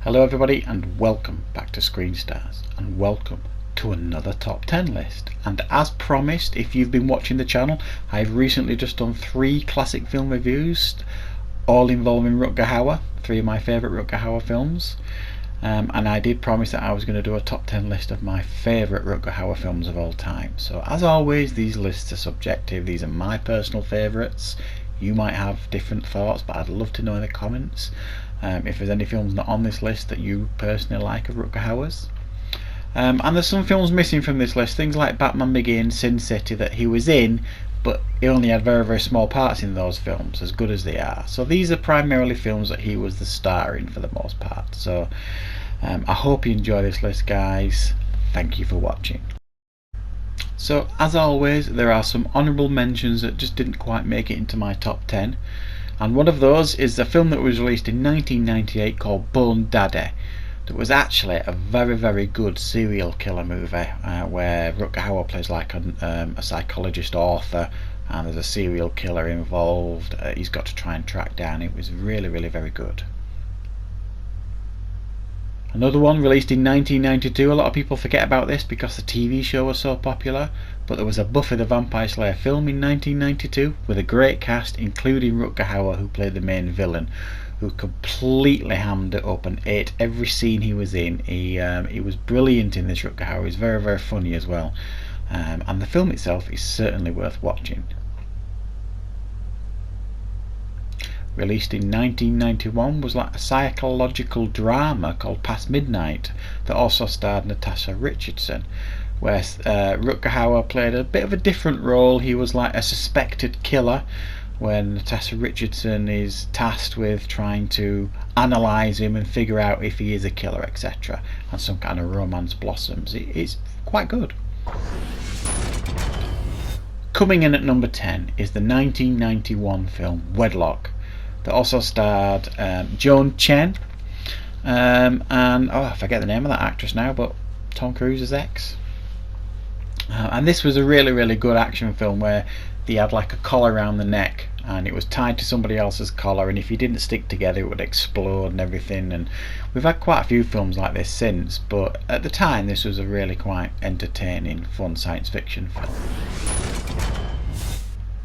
Hello everybody and welcome back to Screen Stars and welcome to another top 10 list. And as promised, if you've been watching the channel, I've recently just done 3 classic film reviews, all involving Rutger Hauer, 3 of my favourite Rutger Hauer films. And I did promise that I was going to do a top 10 list of my favourite Rutger Hauer films of all time. So as always, these lists are subjective. These are my personal favourites. You might have different thoughts, but I'd love to know in the comments if there's any films not on this list that you personally like of Rutger Hauer's. And there's some films missing from this list, things like Batman Begins, Sin City, that he was in, but he only had very small parts in those films, as good as they are. So these are primarily films that he was the star in for the most part. So I hope you enjoy this list, guys. Thank you for watching. So as always, there are some honourable mentions that just didn't quite make it into my top 10. And one of those is a film that was released in 1998 called Bone Daddy. That was actually a very good serial killer movie where Rutger Hauer plays like a psychologist author, and there's a serial killer involved. He's got to try and track down. It was really very good. Another one released in 1992, a lot of people forget about this because the TV show was so popular, but there was a Buffy the Vampire Slayer film in 1992 with a great cast, including Rutger Hauer, who played the main villain, who completely hammed it up and ate every scene he was in. He was brilliant in this, Rutger Hauer. He's very funny as well, and the film itself is certainly worth watching. Released in 1991 was like a psychological drama called Past Midnight that also starred Natasha Richardson, where Rutger Hauer played a bit of a different role. He was like a suspected killer when Natasha Richardson is tasked with trying to analyse him and figure out if he is a killer, etc. And some kind of romance blossoms. It's quite good. Coming in at number 10 is the 1991 film Wedlock, that also starred Joan Chen and I forget the name of that actress now, but Tom Cruise's ex. And this was a really good action film where he had like a collar around the neck and it was tied to somebody else's collar, and if you didn't stick together it would explode and everything. And we've had quite a few films like this since, but at the time this was a really quite entertaining, fun science fiction film.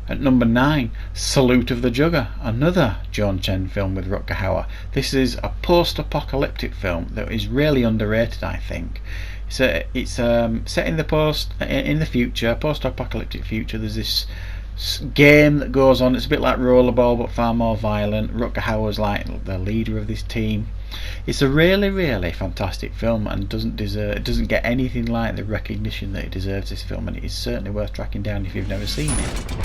At number 9, Salute of the Jugger, another Joan Chen film with Rutger Hauer. This is a post-apocalyptic film that is really underrated, I think. So it's set in the future, post-apocalyptic future. There's this game that goes on. It's a bit like Rollerball but far more violent. Rutger Hauer's like the leader of this team. It's a really fantastic film and doesn't get anything like the recognition that it deserves, this film, and it is certainly worth tracking down if you've never seen it.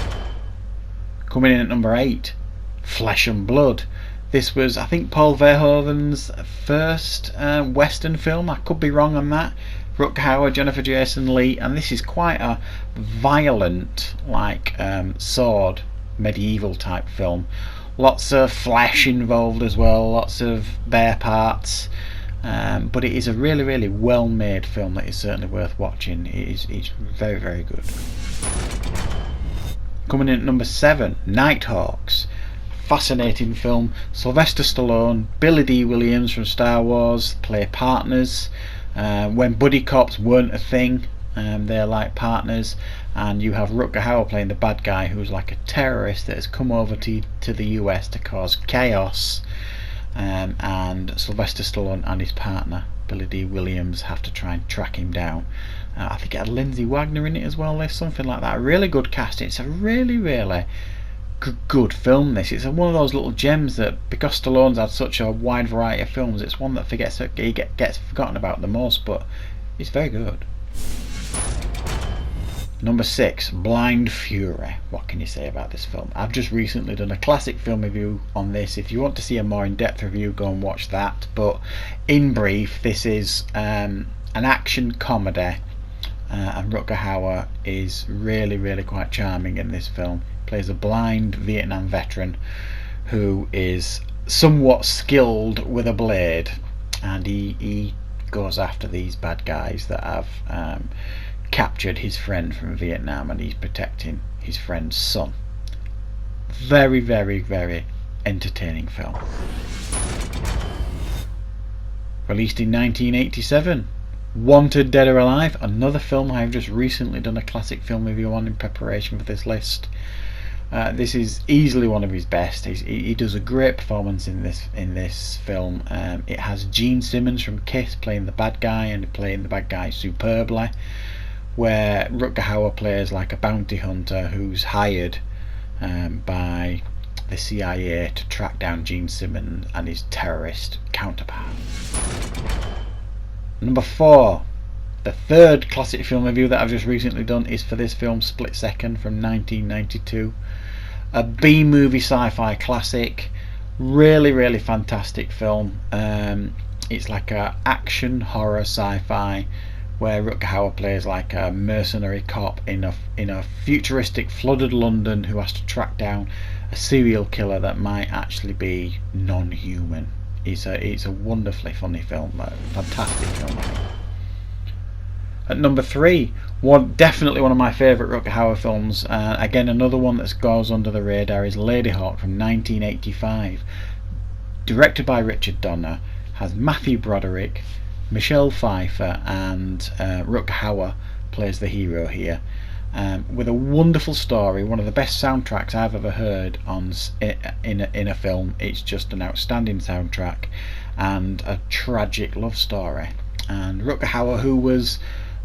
Coming in at number 8, Flesh and Blood. This was, I think, Paul Verhoeven's first Western film. I could be wrong on that. Rutger Hauer, Jennifer Jason Leigh, and this is quite a violent, like sword, medieval type film. Lots of flesh involved as well, lots of bare parts. But it is a really well made film that is certainly worth watching. It's very good. Coming in at number 7, Nighthawks. Fascinating film. Sylvester Stallone, Billy D. Williams from Star Wars play partners. When buddy cops weren't a thing, they're like partners, and you have Rutger Hauer playing the bad guy who's like a terrorist that has come over to the US to cause chaos, and Sylvester Stallone and his partner Billy D. Williams have to try and track him down. I think it had Lindsay Wagner in it as well, there's something like that. A really good cast. It's a really good film, this. It's one of those little gems that, because Stallone's had such a wide variety of films, it's one that gets forgotten about the most, but it's very good. Number 6, Blind Fury. What can you say about this film? I've just recently done a classic film review on this. If you want to see a more in-depth review, go and watch that. But in brief, this is an action comedy, and Rutger Hauer is really quite charming in this film. He plays a blind Vietnam veteran who is somewhat skilled with a blade, and he goes after these bad guys that have captured his friend from Vietnam, and he's protecting his friend's son. Very entertaining film. Released in 1987. Wanted Dead or Alive, another film I've just recently done a classic film review on in preparation for this list. This is easily one of his best. He does a great performance in this film. It has Gene Simmons from Kiss playing the bad guy, and playing the bad guy superbly, where Rutger Hauer plays like a bounty hunter who's hired by the CIA to track down Gene Simmons and his terrorist counterpart. Number 4. The third classic film review that I've just recently done is for this film, Split Second, from 1992. A B-movie sci-fi classic. Really fantastic film. It's like a action horror sci-fi where Rutger Hauer plays like a mercenary cop in a futuristic flooded London who has to track down a serial killer that might actually be non-human. It's a wonderfully funny film, a fantastic film. At number 3, definitely one of my favourite Rutger Hauer films, again another one that goes under the radar, is Ladyhawke from 1985. Directed by Richard Donner, has Matthew Broderick, Michelle Pfeiffer, and Rutger Hauer plays the hero here, with a wonderful story, one of the best soundtracks I've ever heard in a film. It's just an outstanding soundtrack and a tragic love story. And Rutger Hauer, who was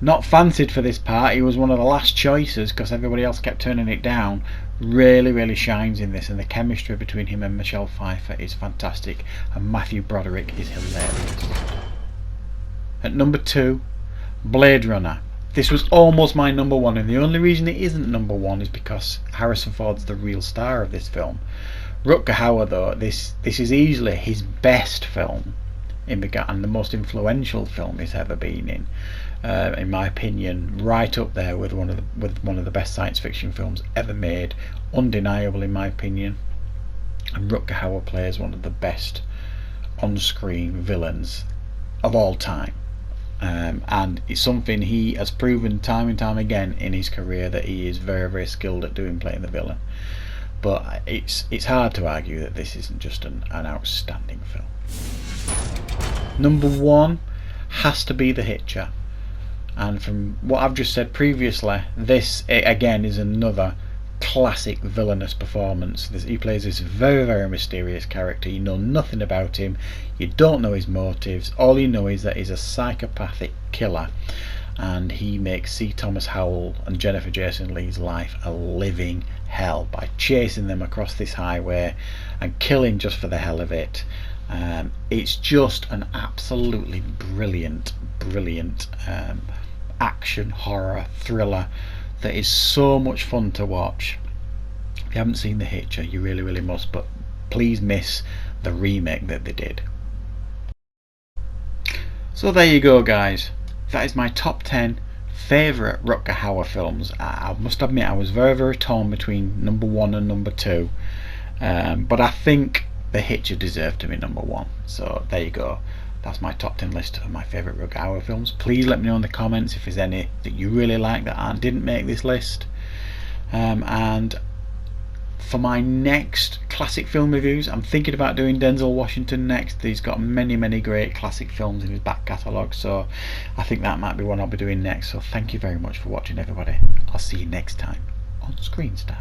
not fancied for this part, he was one of the last choices because everybody else kept turning it down, really shines in this, and the chemistry between him and Michelle Pfeiffer is fantastic, and Matthew Broderick is hilarious. At number 2, Blade Runner. This was almost my number 1, and the only reason it isn't number 1 is because Harrison Ford's the real star of this film. Rutger Hauer, though, this is easily his best film and the most influential film he's ever been in my opinion, right up there with one of the best science fiction films ever made, undeniable in my opinion. And Rutger Hauer plays one of the best on-screen villains of all time. And it's something he has proven time and time again in his career, that he is very skilled at playing the villain. But it's hard to argue that this isn't just an outstanding film. Number 1 has to be The Hitcher, and from what I've just said previously, this again is another classic villainous performance. He plays this very mysterious character. You know nothing about him, you don't know his motives, all you know is that he's a psychopathic killer, and he makes C. Thomas Howell and Jennifer Jason Leigh's life a living hell by chasing them across this highway and killing just for the hell of it. It's just an absolutely brilliant action horror thriller that is so much fun to watch. If you haven't seen The Hitcher, you really must, but please miss the remake that they did. So there you go, guys. That is my top 10 favourite Rutger Hauer films. I must admit I was very torn between number 1 and number 2, but I think The Hitcher deserved to be number 1. So there you go. That's my top 10 list of my favourite Rutger Hauer films. Please let me know in the comments if there's any that you really like that didn't make this list. And for my next classic film reviews, I'm thinking about doing Denzel Washington next. He's got many great classic films in his back catalogue, so I think that might be one I'll be doing next. So thank you very much for watching, everybody. I'll see you next time on Screen Stars.